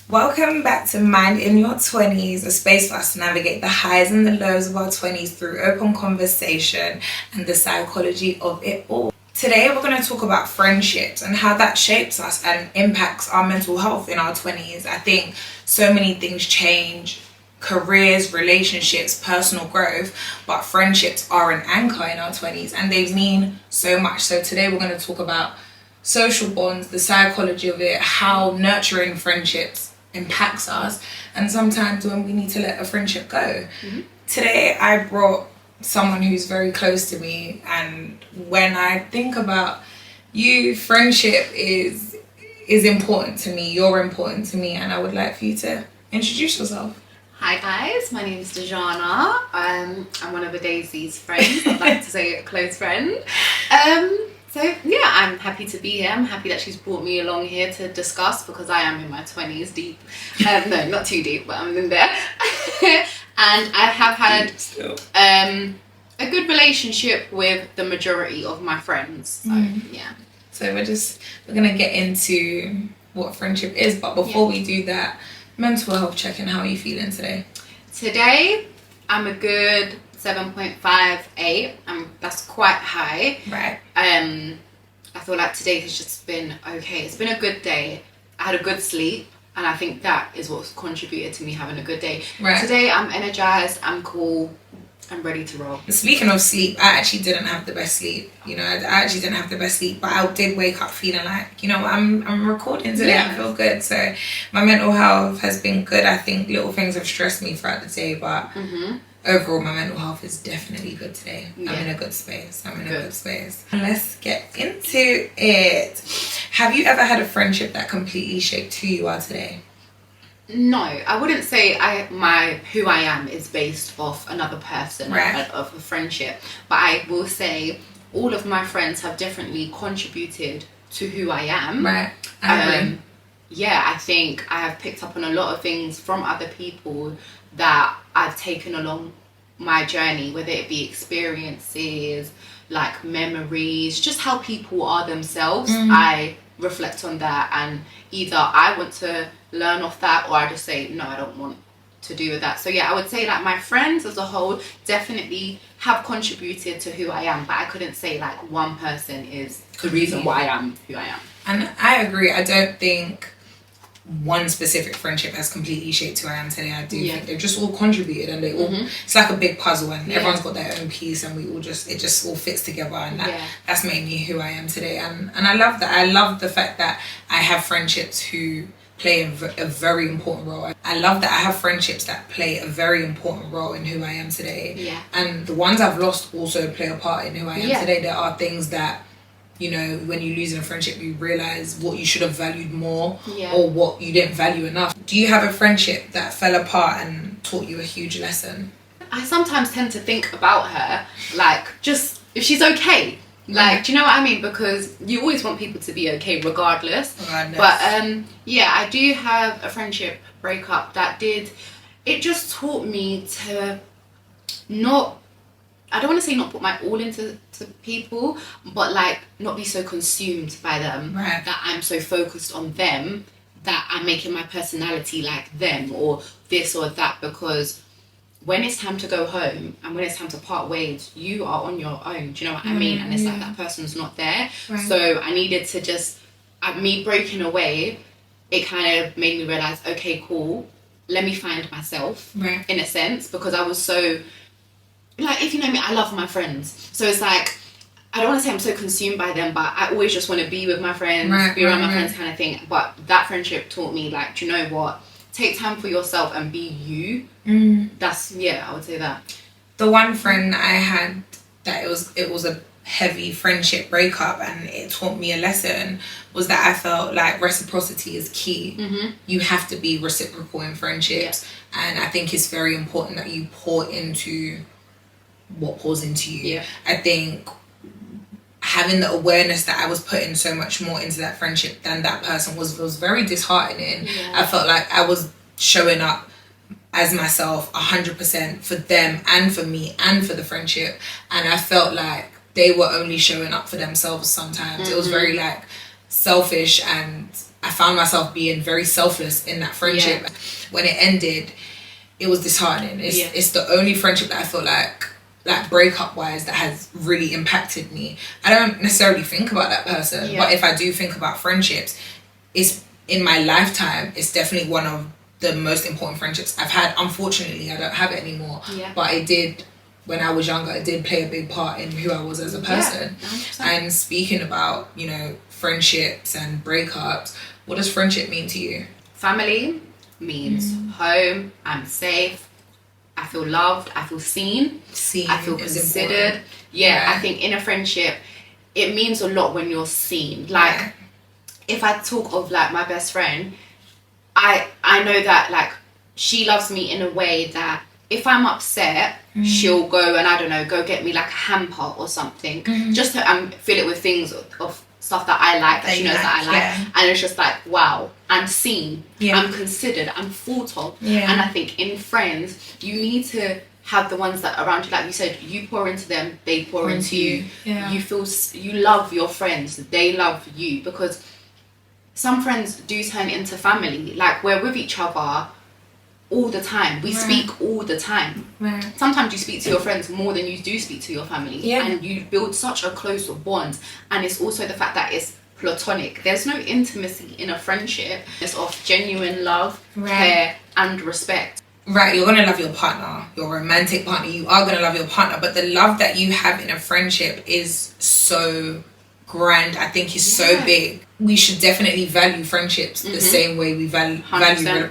Welcome back to Mind in Your 20s, a space for us to navigate the highs and the lows of our 20s through open conversation and the psychology of it all. Today we're going to talk about friendships and how that shapes us and impacts our mental health in our 20s. I think so many things change, careers, relationships, personal growth, but friendships are an anchor in our 20s and they mean so much. So today we're going to talk about social bonds, the psychology of it, how nurturing friendships impacts us, and sometimes when we need to let a friendship go. Today I brought someone who's very close to me, and when I think about you, friendship is important to me. You're important to me, and I would like for you to introduce yourself. Hi guys, my name is Dejana. I'm one of Daisy's friends. I'd like to say a close friend. So yeah, I'm happy to be here. I'm happy that she's brought me along here to discuss, because I am in my 20s deep. No, not too deep, but I'm in there. And I have had a good relationship with the majority of my friends. So yeah. So we're gonna get into what friendship is, but before we do that, mental health check-in. How are you feeling today? Today, I'm a good 7.58. That's quite high. Right. I feel like today has just been okay. It's been a good day. I had a good sleep, and I think that is what's contributed to me having a good day. Right. Today, I'm energized. I'm cool. I'm ready to roll. Speaking of sleep, I actually didn't have the best sleep. I actually didn't have the best sleep, but I did wake up feeling like, I'm recording today. Yeah. I feel good. So my mental health has been good. I think little things have stressed me throughout the day, but overall my mental health is definitely good today. Yeah. I'm in a good space. And let's get into it. Have you ever had a friendship that completely shaped who you are today? No, I wouldn't say who I am is based off another person, right, of a friendship. But I will say all of my friends have differently contributed to who I am. Right. I agree. Yeah, I think I have picked up on a lot of things from other people that I've taken along my journey, whether it be experiences, like memories, just how people are themselves. I reflect on that, and either I want to learn off that, or I just say no, I don't want to do with that. So yeah, I would say like my friends as a whole definitely have contributed to who I am, but I couldn't say like one person is the reason why I am who I am. And I agree. I don't think one specific friendship has completely shaped who I am today. I do think they've just all contributed, and they all it's like a big puzzle, and everyone's got their own piece, and it just all fits together, and that's made me who I am today. And I love that. I love the fact that I have friendships who play a very important role. I love that I have friendships that play a very important role in who I am today. And the ones I've lost also play a part in who I am today. There are things that, when you lose in a friendship, you realise what you should have valued more, or what you didn't value enough. Do you have a friendship that fell apart and taught you a huge lesson? I sometimes tend to think about her, like, just if she's okay. Like, do you know what I mean? Because you always want people to be okay regardless. But yeah, I do have a friendship breakup that it just taught me to not, I don't want to say not put my all into people, but like not be so consumed by them, that I'm so focused on them that I'm making my personality like them or this or that. Because when it's time to go home and when it's time to part ways, you are on your own. Do you know what I mean? And it's like that person's not there. So I needed to just, me breaking away, it kind of made me realise, okay, cool, let me find myself, in a sense, because I was so, like, if you know me, I love my friends. So it's like, I don't want to say I'm so consumed by them, but I always just want to be with my friends, be around my friends kind of thing. But that friendship taught me, like, do you know what? Take time for yourself and be you. That's, I would say that. The one friend I had that it was a heavy friendship breakup, and it taught me a lesson, was that I felt like reciprocity is key. You have to be reciprocal in friendships, and I think it's very important that you pour into what pours into you. I think having the awareness that I was putting so much more into that friendship than that person was very disheartening. I felt like I was showing up as myself 100% for them and for me and for the friendship, and I felt like they were only showing up for themselves sometimes. It was very like selfish, and I found myself being very selfless in that friendship. Yeah. When it ended, it was disheartening. It's the only friendship that I feel like breakup wise that has really impacted me. I don't necessarily think about that person, but if I do think about friendships, it's in my lifetime, it's definitely one of the most important friendships I've had. Unfortunately, I don't have it anymore, but it did, when I was younger, it did play a big part in who I was as a person. And speaking about, you know, friendships and breakups, what does friendship mean to you? Family means home, I'm safe, I feel loved, I feel seen, I feel considered. I think in a friendship, it means a lot when you're seen. Like, if I talk of like my best friend, I know that like she loves me in a way that if I'm upset, she'll go and, I don't know, go get me like a hamper or something, just to fill it with things of stuff that I like, that she knows that I like, and it's just like, wow, I'm seen, I'm considered, I'm thought of. And I think in friends, you need to have the ones that are around you, like you said, you pour into them, they pour into you. You feel, you love your friends, they love you, because some friends do turn into family. Like, we're with each other all the time, we speak all the time. Sometimes you speak to your friends more than you do speak to your family, and you build such a close bond. And it's also the fact that it's platonic. There's no intimacy in a friendship. It's of genuine love, care and respect. You're gonna love your partner, your romantic partner, you are gonna love your partner, but the love that you have in a friendship is so grand. I think is so big. We should definitely value friendships the same way we value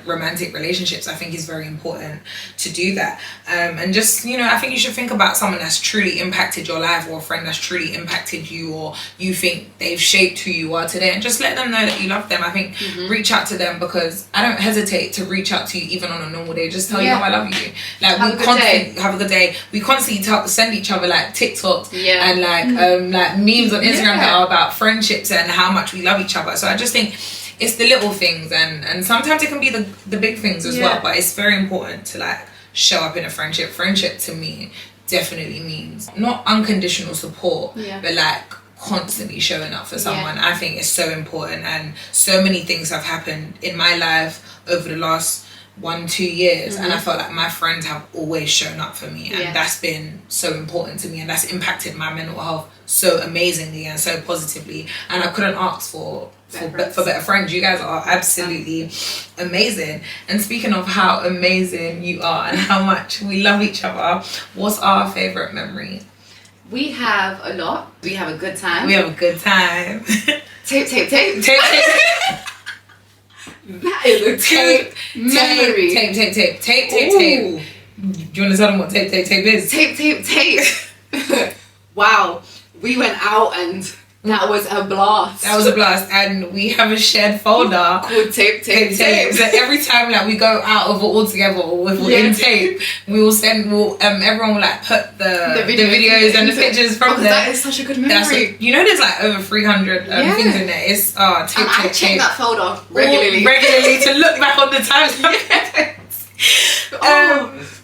romantic relationships. I think is very important to do that. And just, you know, I think you should think about someone that's truly impacted your life, or a friend that's truly impacted you, or you think they've shaped who you are today, and just let them know that you love them. I think reach out to them, because I don't hesitate to reach out to you even on a normal day. Just tell you how I love you. Like, have a good day. We constantly send each other like TikToks and like memes on Instagram that are about friendships and how much we love each other. So I just think it's the little things, and sometimes it can be the big things as well, but it's very important to like show up in a friendship. Friendship to me definitely means not unconditional support, but like constantly showing up for someone. I think it's so important, and so many things have happened in my life over the last 1-2 years, and I felt like my friends have always shown up for me, and that's been so important to me, and that's impacted my mental health so amazingly and so positively, and I couldn't ask for better friends. You guys are absolutely amazing. And speaking of how amazing you are and how much we love each other, what's our favorite memory? We have a lot. We have a good time. Tape. That is a tape memory. Tape. Do you want to tell them what tape is? Tape. Wow. We went out and that was a blast. And we have a shared folder called tape. So every time like we go out of it all together, or if we're in tape, we will everyone will like put the videos and the pictures from there. That is such a good memory. You know, there's like over 300 things in there. It's tape. I check that folder regularly to look back on the times.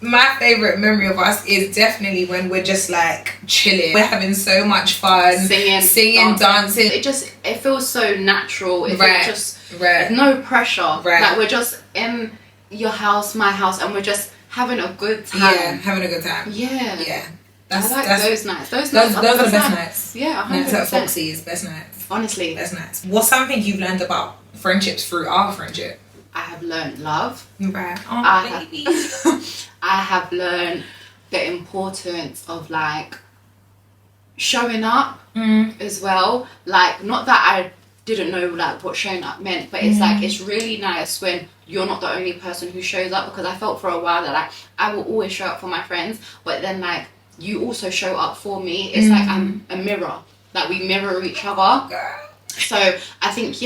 My favorite memory of us is definitely when we're just like chilling. We're having so much fun, singing, dancing. It feels so natural. It feels just no pressure. Like, we're just in your house, my house, and we're just having a good time. That's those nights. Those are the best nights. 100%. Nights at Foxy's, best nights. Honestly, best nights. What's something you've learned about friendships through our friendship? I have learned love. Baby. I have learned the importance of like showing up as well. Like, not that I didn't know like what showing up meant, but it's like, it's really nice when you're not the only person who shows up, because I felt for a while that like I will always show up for my friends, but then like you also show up for me. It's like I'm a mirror. Like, we mirror each other. Girl. So I think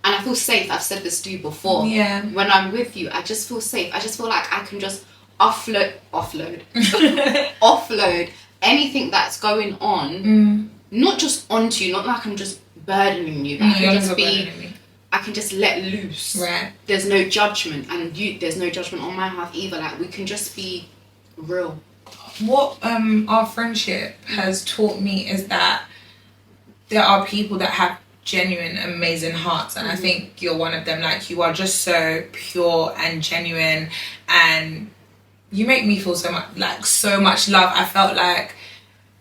and I feel safe. I've said this to you before. When I'm with you, I just feel safe. I just feel like I can just offload anything that's going on, not just onto you, not like I'm just burdening you, but I can just let loose. There's no judgment, and there's no judgment on my half either. Like, we can just be real. What our friendship has taught me is that there are people that have genuine, amazing hearts, and I think you're one of them. Like, you are just so pure and genuine, and you make me feel so much love. I felt like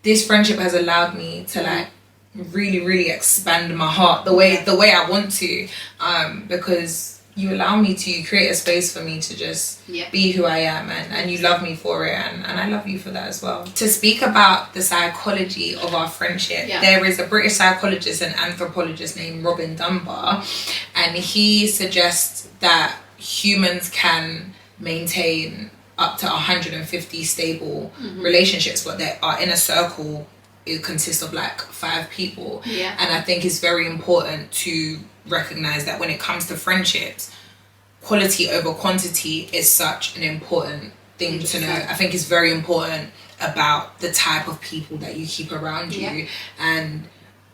this friendship has allowed me to like really, really expand my heart the way I want to, because you allow me to, you create a space for me to just be who I am, and you love me for it, and I love you for that as well. To speak about the psychology of our friendship, there is a British psychologist and anthropologist named Robin Dunbar, and he suggests that humans can maintain up to 150 stable relationships, but they are in a circle. It consists of like 5 people, and I think it's very important to recognize that when it comes to friendships, quality over quantity is such an important thing 100%. To know. I think it's very important about the type of people that you keep around you, and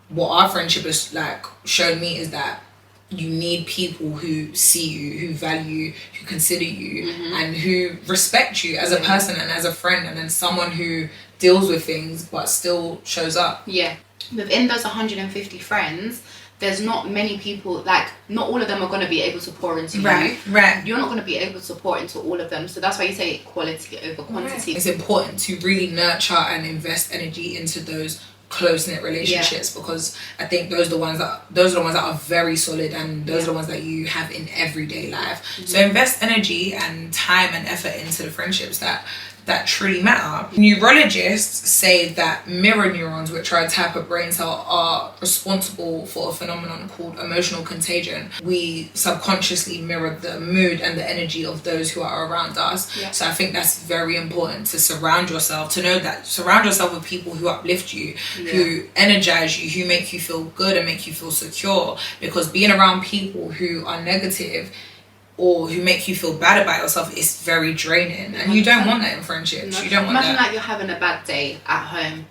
what our friendship has like shown me is that you need people who see you, who value, who consider you, and who respect you as a person and as a friend, and then someone who deals with things but still shows up. Within those 150 friends, there's not many people, like, not all of them are going to be able to pour into you. Right. You're not going to be able to pour into all of them. So that's why you say quality over quantity. It's important to really nurture and invest energy into those close-knit relationships, because I think those are the ones that are very solid, and those are the ones that you have in everyday life. So invest energy and time and effort into the friendships that truly matter. Neurologists say that mirror neurons, which are a type of brain cell, are responsible for a phenomenon called emotional contagion. We subconsciously mirror the mood and the energy of those who are around us. So I think that's very important, to surround yourself with people who uplift you, who energize you, who make you feel good and make you feel secure, because being around people who are negative or who make you feel bad about yourself is very draining, and you don't want that in friendships. No. You don't want Imagine that. like you're having a bad day at home,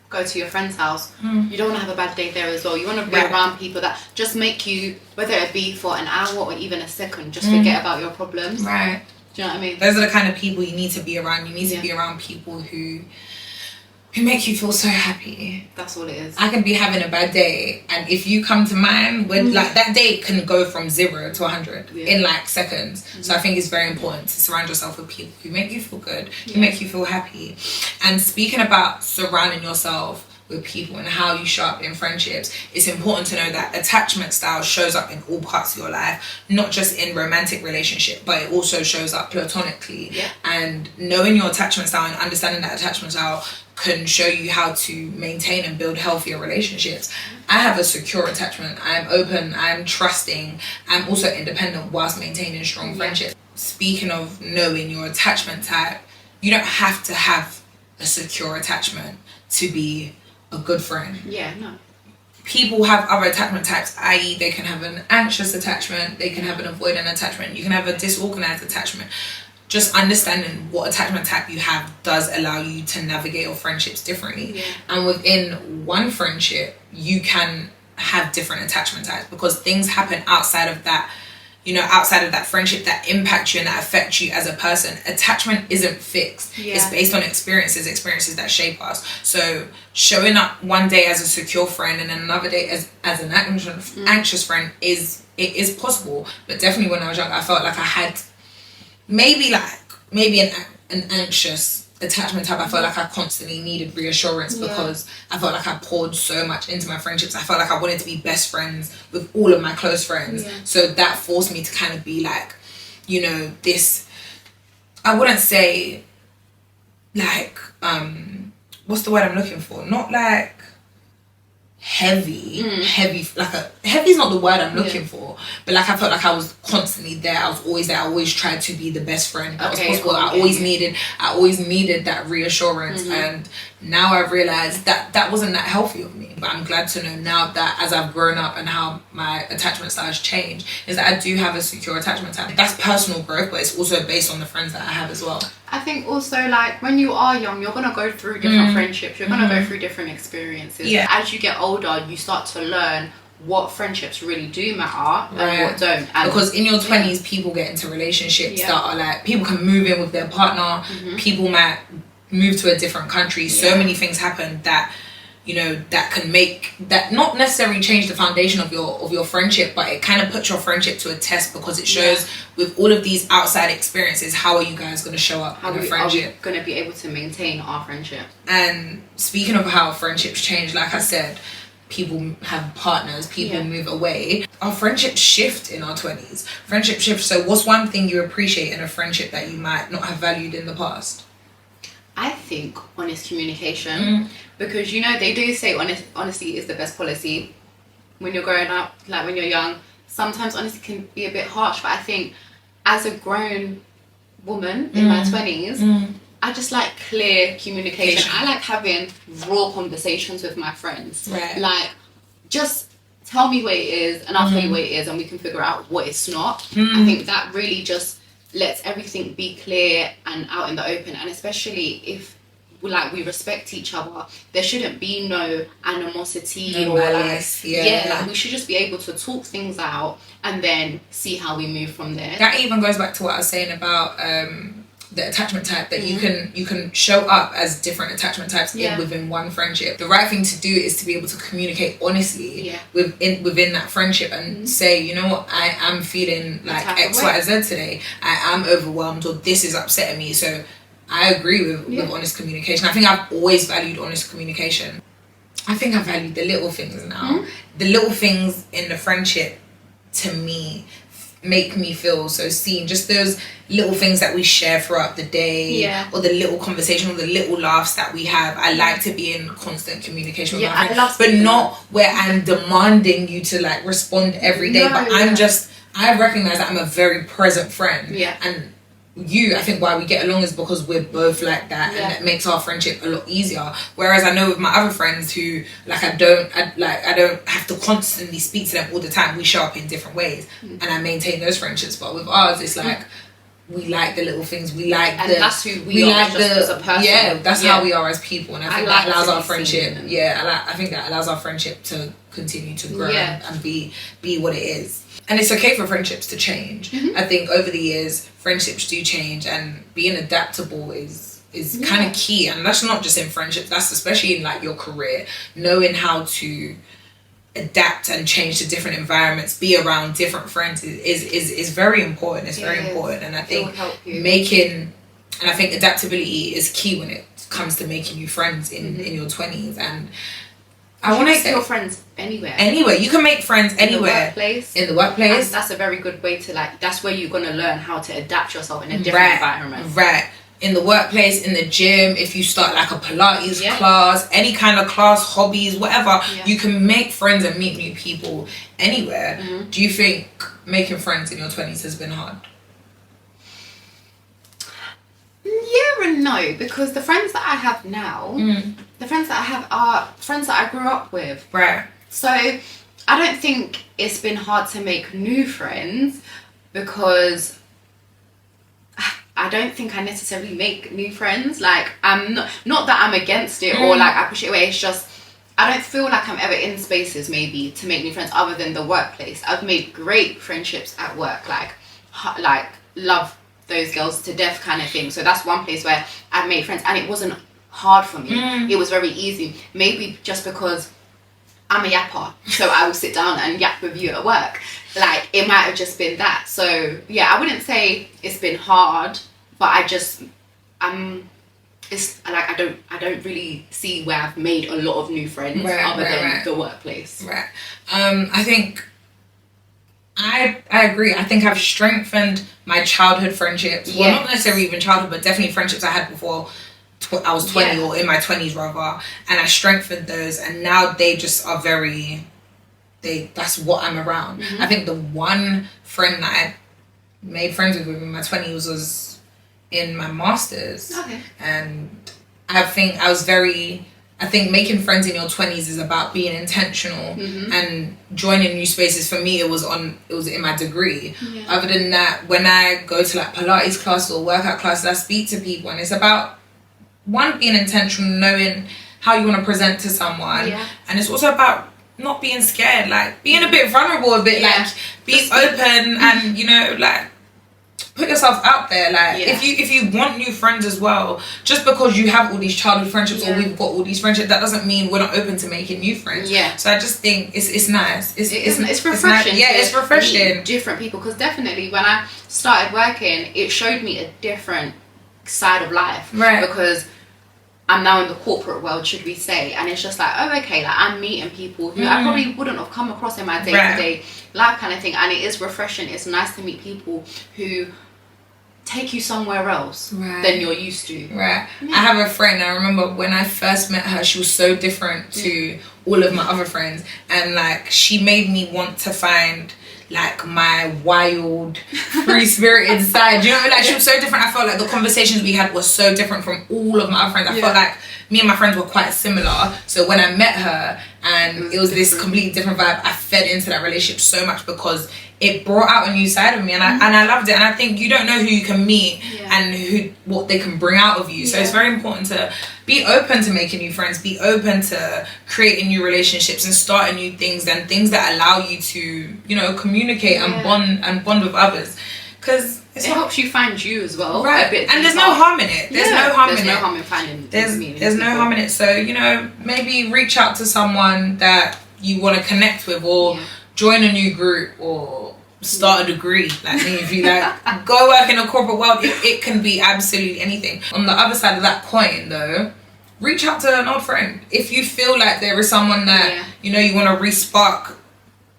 go to your friend's house. You don't want to have a bad day there as well. You want to be around people that just make you, whether it be for an hour or even a second, just forget about your problems. Right. Do you know what I mean? Those are the kind of people you need to be around. You need to be around people who make you feel so happy. That's all it is. I can be having a bad day, and if you come to mine, when like that day can go from 0 to 100 in like seconds. So I think it's very important to surround yourself with people who make you feel good, who make you feel happy. And speaking about surrounding yourself with people and how you show up in friendships, it's important to know that attachment style shows up in all parts of your life, not just in romantic relationship, but it also shows up platonically. And knowing your attachment style and understanding that attachment style can show you how to maintain and build healthier relationships. I have a secure attachment. I'm open, I'm trusting, I'm also independent whilst maintaining strong friendships. Speaking of knowing your attachment type, you don't have to have a secure attachment to be a good friend. People have other attachment types, i.e. they can have an anxious attachment, they can have an avoidant attachment, you can have a disorganized attachment. Just understanding what attachment type you have does allow you to navigate your friendships differently. And within one friendship, you can have different attachment types, because things happen outside of that, outside of that friendship that impact you and that affect you as a person. Attachment isn't fixed. It's based on experiences that shape us. So showing up one day as a secure friend and then another day as an anxious friend is possible. But definitely when I was young, I felt like I had maybe an anxious attachment type. I felt like I constantly needed reassurance because I felt like I poured so much into my friendships. I felt like I wanted to be best friends with all of my close friends. So that forced me to kind of be like, this, I wouldn't say like, what's the word I'm looking for? Not like heavy, heavy is not the word I'm looking for, but like I felt like I was constantly there. I was always there. I always tried to be the best friend that was possible. I always needed that reassurance, and now I've realized that wasn't that healthy of me. But I'm glad to know now that as I've grown up and how my attachment style has changed, is that I do have a secure attachment type. That's personal growth, but it's also based on the friends that I have as well. I think also, like, when you are young, you're going to go through different friendships. You're going to go through different experiences. As you get older, you start to learn what friendships really do matter and what don't. And because in your 20s, people get into relationships that are like, people can move in with their partner. People might move to a different country. So many things happen that, you know, that can make that not necessarily change the foundation of your friendship, but it kind of puts your friendship to a test, because it shows with all of these outside experiences, how are you guys going to show up in a friendship? Are we going to be able to maintain our friendship? And speaking of how friendships change, like I said, people have partners, people move away. Our friendships shift in our 20s. Friendship shifts. So what's one thing you appreciate in a friendship that you might not have valued in the past? I think honest communication, because, you know, they do say honesty is the best policy when you're growing up, like when you're young. Sometimes honesty can be a bit harsh, but I think as a grown woman in my 20s, I just like clear communication. I like having raw conversations with my friends. Right. Like, just tell me what it is and I'll tell you what it is, and we can figure out what it's not. I think that really just lets everything be clear and out in the open, and especially if we respect each other, there shouldn't be no animosity or malice. like we should just be able to talk things out and then see how we move from there. That even goes back to what I was saying about the attachment type, that you can show up as different attachment types within one friendship. The right thing to do is to be able to communicate honestly within that friendship and say, you know what, I am feeling like X, Y, Z today. I am overwhelmed, or this is upsetting me. So I agree with honest communication. I think I've always valued honest communication. I think I value the little things now. The little things in the friendship, to me, make me feel so seen. Just those little things that we share throughout the day, or the little conversation, or the little laughs that we have. I like to be in constant communication with my friends, but not where I'm demanding you to like respond every day. I recognize that I'm a very present friend, and I think why we get along is because we're both like that, and it makes our friendship a lot easier. Whereas I know with my other friends who I don't have to constantly speak to them all the time. We show up in different ways, and I maintain those friendships. But with ours, it's like we like the little things. We like that's who we are like as a person. Yeah, that's how we are as people, and I think that allows our friendship. I think that allows our friendship to continue to grow and be what it is. And it's okay for friendships to change. I think over the years, friendships do change, and being adaptable is kind of key. And that's not just in friendships, that's especially in like your career. Knowing how to adapt and change to different environments, be around different friends is very important. It's very important. And I think I think adaptability is key when it comes to making new friends in your 20s. And I want to say your friends anywhere. Anywhere. You can make friends anywhere. In the workplace. And that's a very good way to that's where you're going to learn how to adapt yourself in a different environment. Right. In the workplace, in the gym, if you start like a Pilates class, any kind of class, hobbies, whatever, you can make friends and meet new people anywhere. Do you think making friends in your 20s has been hard? Yeah and no, because the friends that I have now, the friends that I have are friends that I grew up with. Right. So I don't think it's been hard to make new friends, because I don't think I necessarily make new friends. Like, I'm not that I'm against it or like I push it away. It's just I don't feel like I'm ever in spaces maybe to make new friends other than the workplace. I've made great friendships at work, like love those girls to death kind of thing. So that's one place where I've made friends, and it wasn't hard for me. It was very easy. Maybe just because I'm a yapper, so I will sit down and yap with you at work. Like, it might have just been that. So yeah, I wouldn't say it's been hard, but it's like I don't really see where I've made a lot of new friends other than the workplace. Right. I think I agree. I think I've strengthened my childhood friendships. Well, not necessarily even childhood, but definitely friendships I had before I was 20 or in my 20s rather. And I strengthened those, and now they just are that's what I'm around. I think the one friend that I made friends with in my 20s was in my masters. Okay. And I think making friends in your 20s is about being intentional and joining new spaces. For me, it was in my degree. Other than that, when I go to like Pilates classes or workout classes, I speak to people, and it's about being intentional, knowing how you want to present to someone, and it's also about not being scared, like being a bit vulnerable, like being open, and like put yourself out there. Like, if you want new friends as well, just because you have all these childhood friendships or we've got all these friendships, that doesn't mean we're not open to making new friends. Yeah. So I just think it's nice. It's refreshing. It's refreshing. Meet different people, because definitely when I started working, it showed me a different side of life. Right. Because I'm now in the corporate world, should we say, and it's just like, oh, okay, like I'm meeting people who I probably wouldn't have come across in my day-to-day life kind of thing, and it is refreshing. It's nice to meet people who take you somewhere else than you're used to. Right. I have a friend, I remember when I first met her, she was so different to all of my other friends, and like she made me want to find like my wild, free-spirited side. You know, like she was so different. I felt like the conversations we had were so different from all of my other friends. I felt like me and my friends were quite similar. So when I met her and it was this completely different vibe, I fed into that relationship so much because it brought out a new side of me, and I loved it. And I think you don't know who you can meet and what they can bring out of you. So it's very important to be open to making new friends, be open to creating new relationships and starting new things, and things that allow you to, you know, communicate and bond with others. Because it helps you find you as well. Right. A bit and there's no harm in it. There's no harm in it. There's no harm in finding There's no harm in it. So, you know, maybe reach out to someone that you want to connect with, or join a new group, or start a degree like me. If you like go work in a corporate world, it can be absolutely anything. On the other side of that coin though, reach out to an old friend. If you feel like there is someone that you know you want to re-spark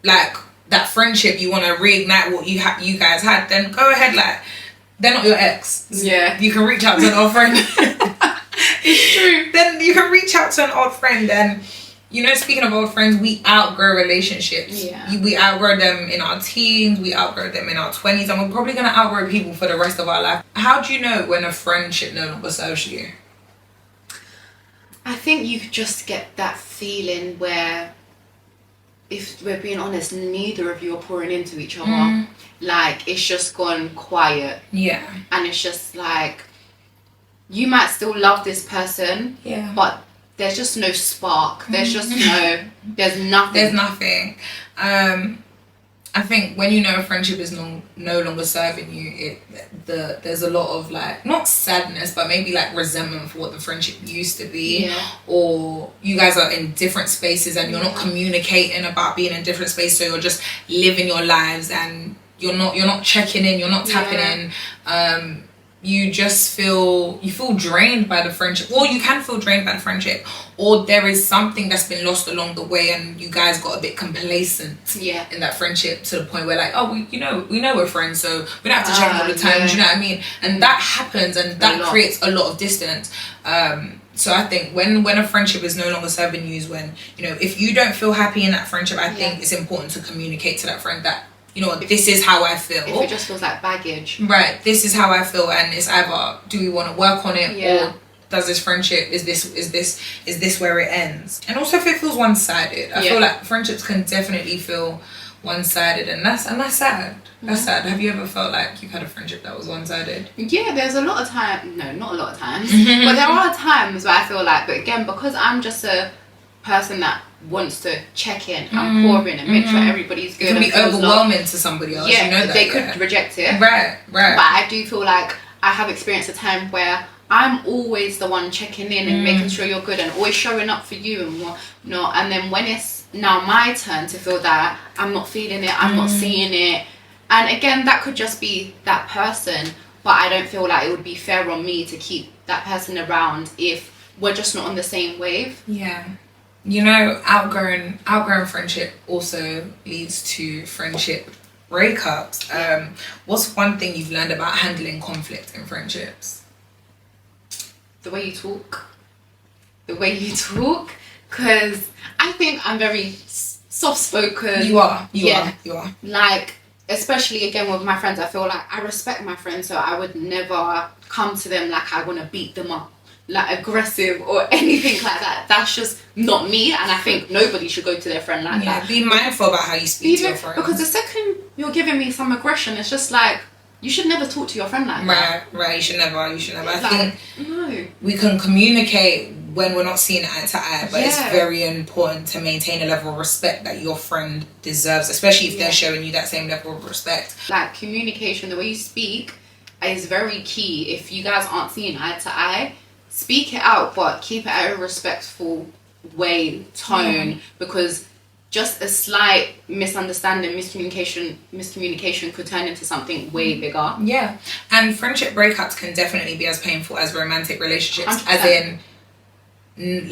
like that friendship, you want to reignite what you guys had, then go ahead. Like, they're not your ex. You can reach out to an old friend. It's true. Then you can reach out to an old friend. And you know, speaking of old friends, we outgrow relationships. We outgrow them in our teens, we outgrow them in our 20s, and we're probably going to outgrow people for the rest of our life. How do you know when a friendship no longer serves you? I think you just get that feeling where, if we're being honest, neither of you are pouring into each other. Like, it's just gone quiet. And it's just like, you might still love this person, but there's just no spark. There's just there's nothing. There's nothing. I think when you know a friendship is no longer serving you, there's a lot of like, not sadness, but maybe like resentment for what the friendship used to be. Or you guys are in different spaces and you're not communicating about being in different spaces, so you're just living your lives and you're not checking in, you're not tapping in. You just feel drained by the friendship, or you can feel drained by the friendship, or there is something that's been lost along the way and you guys got a bit complacent in that friendship, to the point where like, oh, we know we're friends, so we don't have to check all the time. Do you know what I mean? And that happens, and that creates a lot of distance. So I think when a friendship is no longer serving you is when, you know, if you don't feel happy in that friendship, I think it's important to communicate to that friend that, you know, this is how I feel. If it just feels like baggage. Right, this is how I feel, and it's either, do we want to work on it, or does this friendship, is this where it ends? And also, if it feels one-sided, I feel like friendships can definitely feel one-sided, and that's sad. That's sad. Have you ever felt like you've had a friendship that was one-sided? Yeah, there's a lot of time. No, not a lot of times. But there are times where I feel like, but again, because I'm just a person that wants to check in and pour in and make sure everybody's good. It can be overwhelming to somebody else. Yeah, you know that, they could reject it. Right. But I do feel like I have experienced a time where I'm always the one checking in and making sure you're good and always showing up for you and whatnot. And then when it's now my turn to feel that, I'm not feeling it, I'm not seeing it. And again, that could just be that person, but I don't feel like it would be fair on me to keep that person around if we're just not on the same wave. Yeah. You know, outgrown friendship also leads to friendship breakups. What's one thing you've learned about handling conflict in friendships? The way you talk. Because I think I'm very soft-spoken. You are. Like, especially again with my friends, I feel like I respect my friends, so I would never come to them like I want to beat them up, like aggressive or anything like that. That's just not me, and I think nobody should go to their friend like that. Be mindful about how you speak to your friends. Because the second you're giving me some aggression, it's just like, you should never talk to your friend like that. Right, you should never. I like, think we can communicate when we're not seeing eye to eye, but it's very important to maintain a level of respect that your friend deserves, especially if they're showing you that same level of respect. Like, communication, the way you speak, is very key. If you guys aren't seeing eye to eye, speak it out, but keep it at a respectful tone, because just a slight misunderstanding, miscommunication could turn into something way bigger. Yeah. And friendship breakups can definitely be as painful as romantic relationships, 100%. as in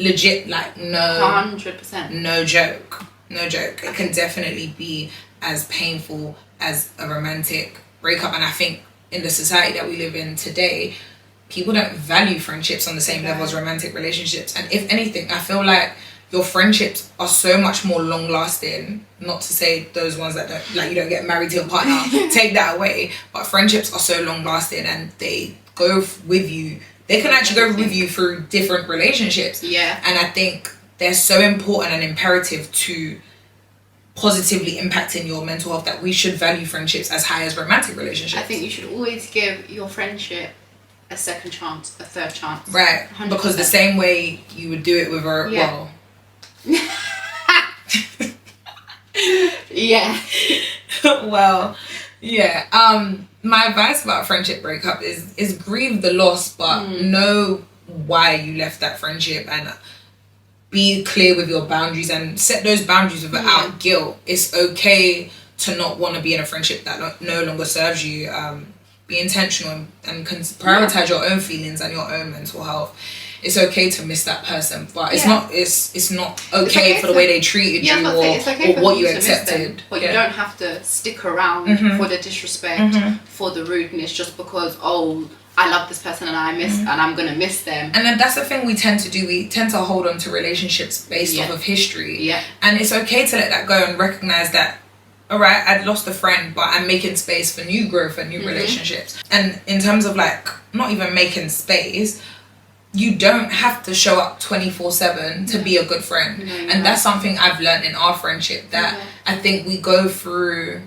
legit, like, no 100%. no joke. It can definitely be as painful as a romantic breakup. And I think in the society that we live in today, people don't value friendships on the same level as romantic relationships. And if anything, I feel like your friendships are so much more long lasting. Not to say those ones that don't, like, you don't get married to your partner, take that away, but friendships are so long lasting, and they go with you. They can actually go with you through different relationships. Yeah. And I think they're so important and imperative to positively impacting your mental health that we should value friendships as high as romantic relationships. I think you should always give your friendship a second chance, a third chance. Right. 100%. Because the same way you would do it with a Yeah. well, yeah. My advice about friendship breakup is grieve the loss, but know why you left that friendship, and be clear with your boundaries and set those boundaries without guilt. It's okay to not want to be in a friendship that no longer serves you. Be intentional and prioritize your own feelings and your own mental health. It's okay to miss that person, but it's not okay for the way they treated you or what you accepted. Them, but you don't have to stick around for the disrespect, for the rudeness, just because I love this person and I'm gonna miss them. And then that's the thing we tend to do. We tend to hold on to relationships based off of history. Yeah. And it's okay to let that go and recognize that, all right, I'd lost a friend, but I'm making space for new growth and new relationships. And in terms of, like, not even making space, you don't have to show up 24/7 to be a good friend. And that's something I've learned in our friendship, that I think we go through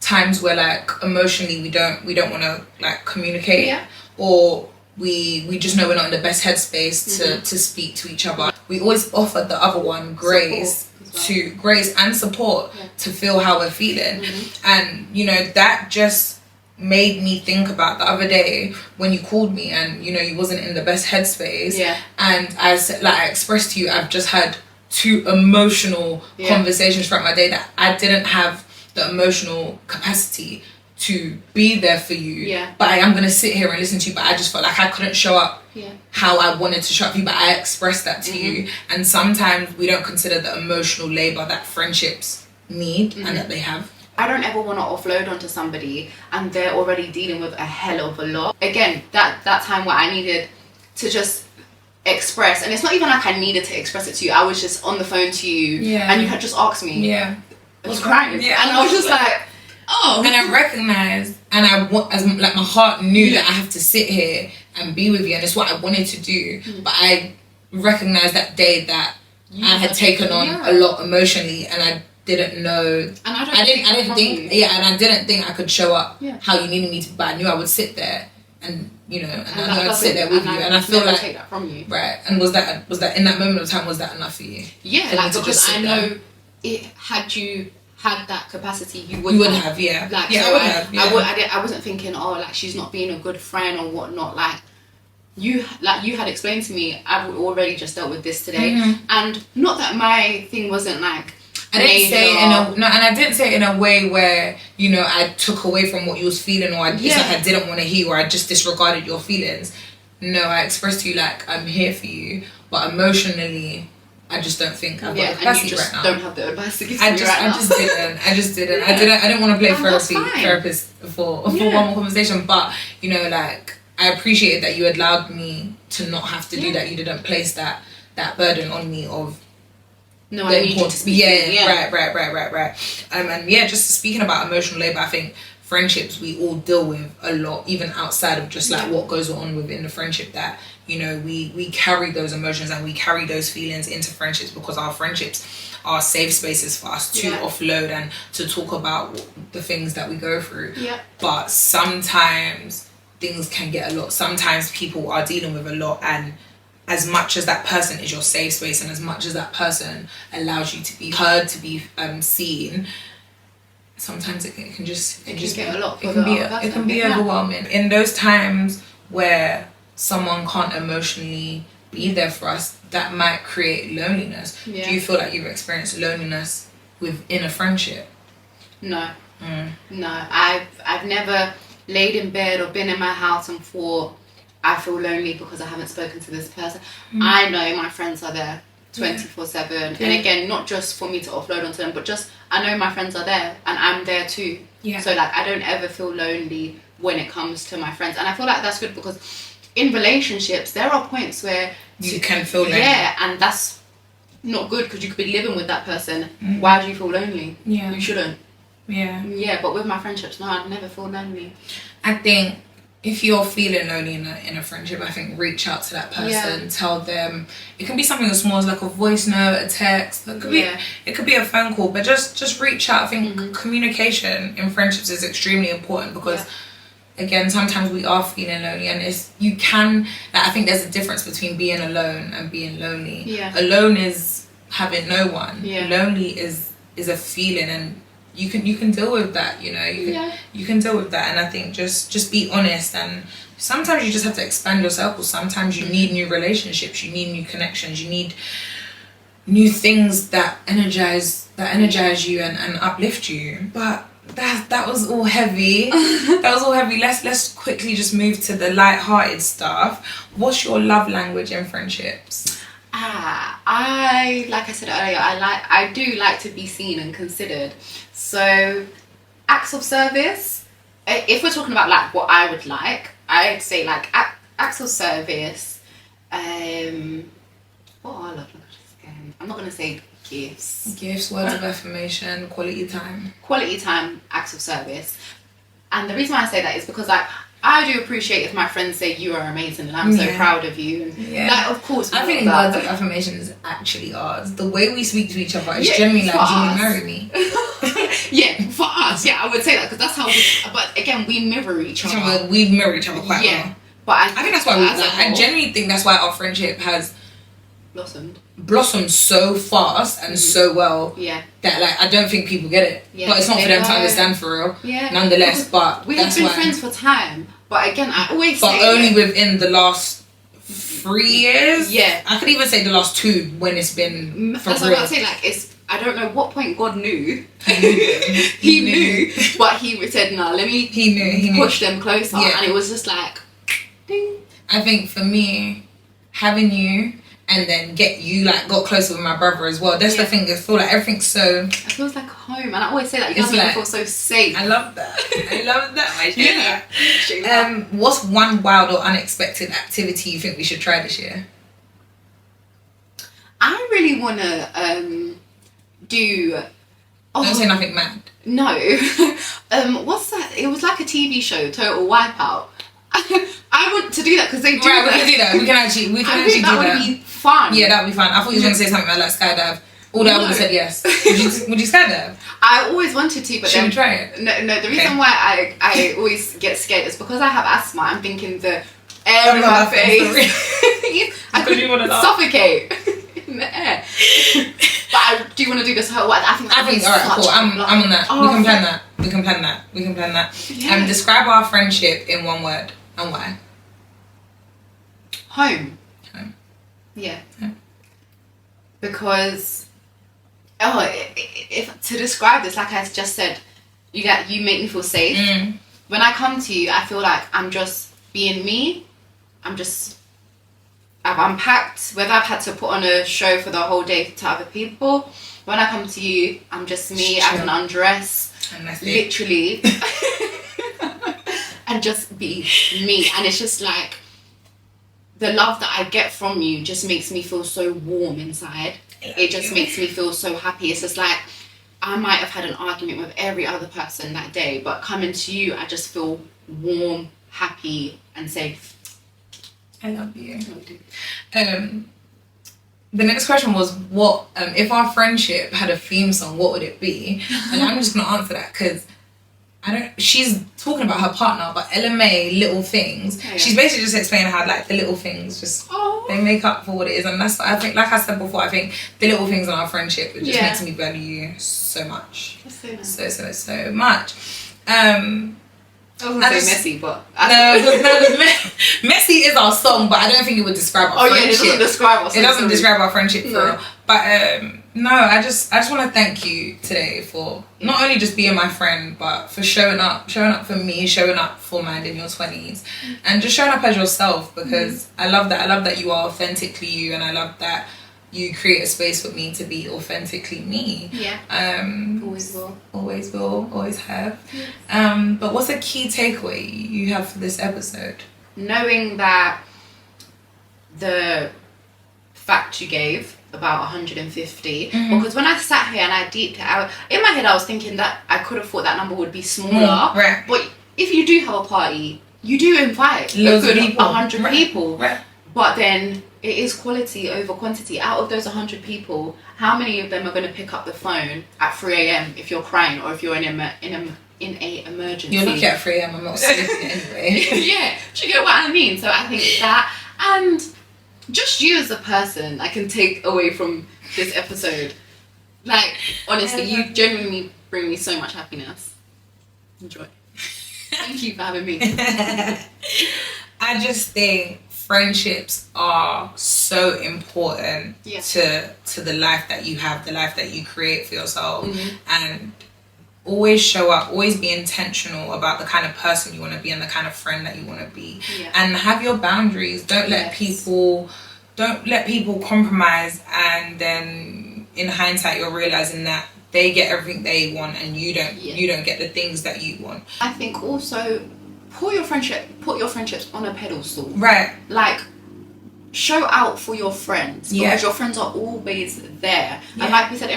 times where, like, emotionally we don't want to, like, communicate, or we just know we're not in the best headspace to speak to each other. We always offer the other one grace and support to feel how we're feeling. And, you know, that just made me think about the other day when you called me and, you know, you wasn't in the best headspace, and I said, like, I expressed to you, I've just had 2 emotional conversations throughout my day that I didn't have the emotional capacity to be there for you, but I am going to sit here and listen to you, but I just felt like I couldn't show up how I wanted to show up for you, but I expressed that to you. And sometimes we don't consider the emotional labor that friendships need and that they have. I don't ever want to offload onto somebody and they're already dealing with a hell of a lot. Again, that time where I needed to just express, and it's not even like I needed to express it to you, I was just on the phone to you and you had just asked me. I was crying. And I was just like, oh. And I recognized, and I want, as like, my heart knew that I have to sit here and be with you, and it's what I wanted to do. But I recognized that day that I had taken on a lot emotionally, and I didn't know, and I didn't think and I didn't think I could show up how you needed me to, but I knew I would sit there and, you know, and I knew I'd sit there with you, and I feel like take that from you. Right. And was that in that moment of time, was that enough for you? Yeah, like, because I know it, had you had that capacity, you would have, like, so I wasn't thinking, like, she's not being a good friend or whatnot. Like you had explained to me, I've already just dealt with this today, and not that my thing wasn't like, I didn't say it and I didn't say it in a way where, you know, I took away from what you was feeling, or it's like I didn't want to hear, or I just disregarded your feelings. No, I expressed to you, like, I'm here for you, but emotionally, I just don't think I've got the capacity right now. Don't have the advice to give to me right now. I just didn't. I didn't want to play therapist for one more conversation, but, you know, like, I appreciated that you allowed me to not have to do that. You didn't place that burden on me of, no, I need you to speak. Right. And just speaking about emotional labor, I think friendships we all deal with a lot, even outside of just like what goes on within the friendship, that, you know, we carry those emotions and we carry those feelings into friendships, because our friendships are safe spaces for us to offload and to talk about the things that we go through. But sometimes things can get a lot. Sometimes people are dealing with a lot, and as much as that person is your safe space, and as much as that person allows you to be heard, to be seen, sometimes it can just get a lot. It can be overwhelming in those times where someone can't emotionally be there for us. That might create loneliness. Yeah. Do you feel like you've experienced loneliness within a friendship? No. No, I've never laid in bed or been in my house and thought I feel lonely because I haven't spoken to this person. I know my friends are there 24/7, and again, not just for me to offload onto them, but just I know my friends are there and I'm there too. So like I don't ever feel lonely when it comes to my friends, and I feel like that's good because in relationships there are points where you can feel lonely. And that's not good because you could be living with that person. Why do you feel lonely? You shouldn't. But with my friendships, no, I'd never feel lonely. I think if you're feeling lonely in a friendship, I think reach out to that person, tell them. It can be something as small as like a voice note, a text. It could be a phone call, but just reach out. I think communication in friendships is extremely important because again, sometimes we are feeling lonely, and I think there's a difference between being alone and being lonely. Alone is having no one. Lonely is a feeling, and you can deal with that, you know. You can deal with that, and I think just be honest. And sometimes you just have to expand your circle. Sometimes you need new relationships, you need new connections, you need new things that energize you and uplift you. But that was all heavy. Let's quickly just move to the light-hearted stuff. What's your love language in friendships? Like I said earlier, I do like to be seen and considered. So acts of service, if we're talking about like what I would like, I'd say like acts of service. What I love, I'm not gonna say gifts, words of affirmation, quality time, acts of service. And the reason why I say that is because like I do appreciate if my friends say you are amazing and I'm so proud of you. And like, of course, I think words of affirmation is actually ours. The way we speak to each other is generally like, do you want to marry me? For us, I would say that because that's how but again, we mirror each other. We mirror each other quite well. But I think that's why I genuinely think that's why our friendship has blossomed so fast and so well that like I don't think people get it, but it's not for them to understand for real, nonetheless. But we have been friends for time, but again I always say only within the last 3 years. I could even say the last 2 when it's been for that's real. what I say, like it's I don't know what point God knew. He knew, but he said no, let me he knew push them closer, and it was just like ding. I think for me, having you and then got closer with my brother as well. That's the thing. I feel like everything's so. It feels like home, and I always say that you guys make me feel so safe. I love that. My shit. What's one wild or unexpected activity you think we should try this year? I really wanna do. Don't say nothing mad. No. What's that? It was like a TV show, Total Wipeout. I want to do that because they do that. We can do that. We can actually do that. That would be fun. Yeah, that would be fun. I thought you were going to say something like skydive. Although I would have said yes. Would you skydive? I always wanted to, but should we try it? No. The reason why I always get scared is because I have asthma. I'm thinking the air in my face. I could suffocate in the air. But I do want to do this whole. I think alright, cool. I'm on that. We can plan that. Yeah. Describe our friendship in one word and why. Home. Yeah. Because if to describe this, like I just said, you make me feel safe. When I come to you, I feel like I'm just being me. I've unpacked, whether I've had to put on a show for the whole day to other people. When I come to you, I'm just me. I can undress, literally, and just be me. And it's just like, the love that I get from you just makes me feel so warm inside. It just makes me feel so happy. It's just like, I might have had an argument with every other person that day, but coming to you, I just feel warm, happy, and safe. I love you. The next question was, what if our friendship had a theme song, what would it be? And I'm just gonna answer that because she's talking about her partner, but LMA, little things. Yeah. She's basically just explaining how like the little things just they make up for what it is, and that's I think, like I said before, I think the little things in our friendship, it just makes me value you so much. That's so nice. So much. I was gonna say messy, but messy is our song, but I don't think it would describe our friendship. It doesn't describe us. It doesn't describe our friendship for real. But no, I just want to thank you today for not only just being my friend, but for showing up for me, showing up for Mind in Your 20s, and just showing up as yourself, because I love that you are authentically you, and I love that you create a space for me to be authentically me. Yeah. Always will. Always have. But what's a key takeaway you have for this episode? Knowing that the fact you gave about 150, because when I sat here and I deeped it out, in my head I was thinking that I could have thought that number would be smaller. Right. But if you do have a party, you do invite loads of people. 100 people. Right. But then it is quality over quantity. Out of those 100 people, how many of them are going to pick up the phone at 3 a.m. if you're crying, or if you're in a emergency? You're lucky at 3 a.m. I'm not sleeping anyway. Yeah, do you get what I mean? So I think that, and just you as a person, I can take away from this episode. Like, honestly, you genuinely bring me so much happiness. Enjoy. Thank you for having me. I just think friendships are so important to the life that you have, the life that you create for yourself. And always show up, always be intentional about the kind of person you want to be and the kind of friend that you want to be. And have your boundaries. Don't let people compromise, and then in hindsight you're realizing that they get everything they want and you don't get the things that you want. I think also put your friendships on a pedestal. Right. Like, show out for your friends, because your friends are always there. And like we said,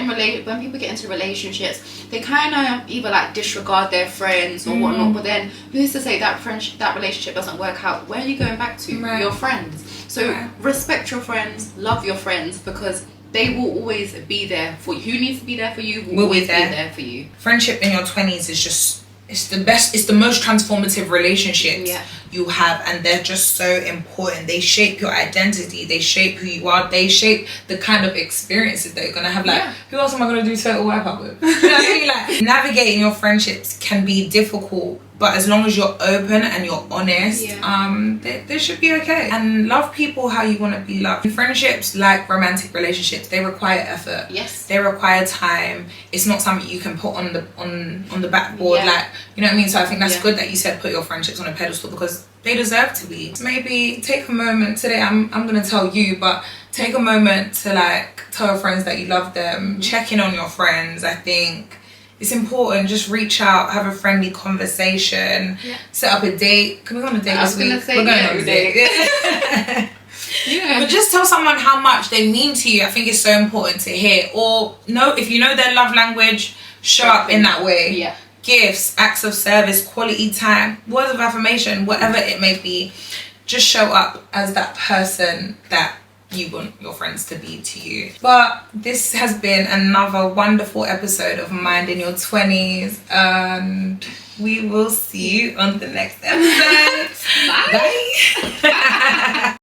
when people get into relationships, they kind of either like disregard their friends or whatnot, but then who's to say that that relationship doesn't work out? Where are you going back to? Your friends. So respect your friends, love your friends, because they will always be there for you. Who needs to be there for you will always be there for you. Friendship in your 20s is just, it's the best, it's the most transformative relationships you have, and they're just so important. They shape your identity, they shape who you are, they shape the kind of experiences that you're gonna have. Like, who else am I gonna do total wipeout with? You know what I mean? Like, navigating your friendships can be difficult, but as long as you're open and you're honest, they should be okay. And love people how you want to be loved. Friendships, like romantic relationships, they require effort. Yes. They require time. It's not something you can put on the backboard. Like, you know what I mean? So I think that's good that you said put your friendships on a pedestal, because they deserve to be. Maybe take a moment today. I'm gonna tell you, but take a moment to like tell your friends that you love them. Check in on your friends. I think it's important. Just reach out, have a friendly conversation, set up a date. Can we go on a date this week? We're going on a date. But just tell someone how much they mean to you. I think it's so important to hear. Or if you know their love language, show up in that way. Gifts, acts of service, quality time, words of affirmation, whatever it may be. Just show up as that person that you want your friends to be to you. But this has been another wonderful episode of Mind in Your 20s, and we will see you on the next episode. Bye. Bye.